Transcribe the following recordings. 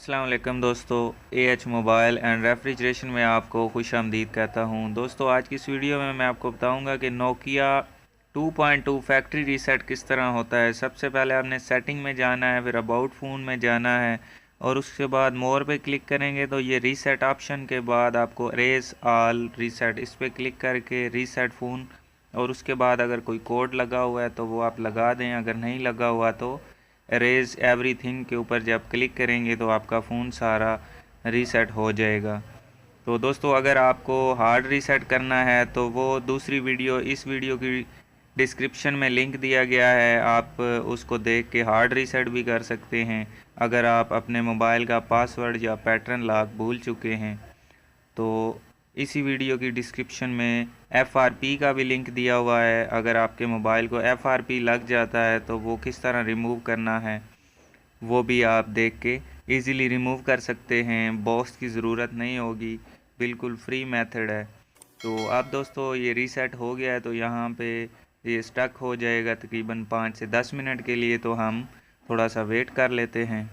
अस्सलाम वालेकुम दोस्तों, AH मोबाइल एंड रेफ्रिजरेशन में आपको खुशामदीद कहता हूँ। दोस्तों आज की इस वीडियो में मैं आपको बताऊँगा कि नोकिया 2.2 फैक्ट्री रीसेट किस तरह होता है। सबसे पहले आपने सेटिंग में जाना है, फिर अबाउट फ़ोन में जाना है और उसके बाद मोर पे क्लिक करेंगे तो ये रीसेट ऑप्शन के बाद आपको इरेज ऑल रीसेट इस पर क्लिक करके रीसेट फ़ोन, और उसके बाद अगर कोई कोड लगा हुआ है तो वो आप लगा दें, अगर नहीं लगा हुआ तो इरेज एवरीथिंग के ऊपर जब क्लिक करेंगे तो आपका फ़ोन सारा रीसेट हो जाएगा। तो दोस्तों अगर आपको हार्ड रीसेट करना है तो वो दूसरी वीडियो इस वीडियो की डिस्क्रिप्शन में लिंक दिया गया है, आप उसको देख के हार्ड रीसेट भी कर सकते हैं अगर आप अपने मोबाइल का पासवर्ड या पैटर्न लॉक भूल चुके हैं। तो इसी वीडियो की डिस्क्रिप्शन में FRP का भी लिंक दिया हुआ है, अगर आपके मोबाइल को FRP लग जाता है तो वो किस तरह रिमूव करना है वो भी आप देख के इजीली रिमूव कर सकते हैं। बॉक्स की ज़रूरत नहीं होगी, बिल्कुल फ्री मेथड है। तो अब दोस्तों ये रीसेट हो गया है तो यहाँ पे ये स्टक हो जाएगा तकरीबन 5 से 10 मिनट के लिए, तो हम थोड़ा सा वेट कर लेते हैं।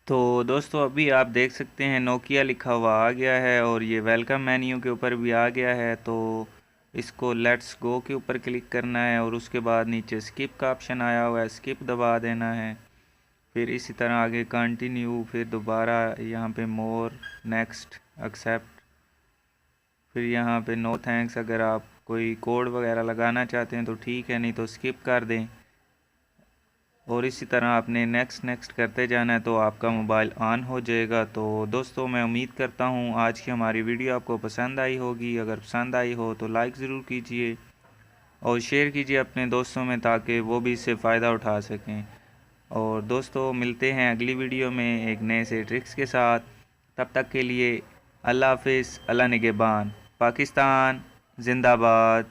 तो दोस्तों अभी आप देख सकते हैं नोकिया लिखा हुआ आ गया है और ये वेलकम मेन्यू के ऊपर भी आ गया है। तो इसको लेट्स गो के ऊपर क्लिक करना है और उसके बाद नीचे स्किप का ऑप्शन आया हुआ है, स्किप दबा देना है। फिर इसी तरह आगे कंटिन्यू, फिर दोबारा यहाँ पे मोर, नेक्स्ट, एक्सेप्ट, फिर यहाँ पे नो थैंक्स। अगर आप कोई कोड वगैरह लगाना चाहते हैं तो ठीक है, नहीं तो स्किप कर दें। और इसी तरह आपने नेक्स्ट नेक्स्ट करते जाना है तो आपका मोबाइल ऑन हो जाएगा। तो दोस्तों मैं उम्मीद करता हूँ आज की हमारी वीडियो आपको पसंद आई होगी। अगर पसंद आई हो तो लाइक ज़रूर कीजिए और शेयर कीजिए अपने दोस्तों में ताकि वो भी इससे फ़ायदा उठा सकें। और दोस्तों मिलते हैं अगली वीडियो में एक नए से ट्रिक्स के साथ। तब तक के लिए अल्लाह हाफिज़, अल्लाह निगहबान, पाकिस्तान जिंदाबाद।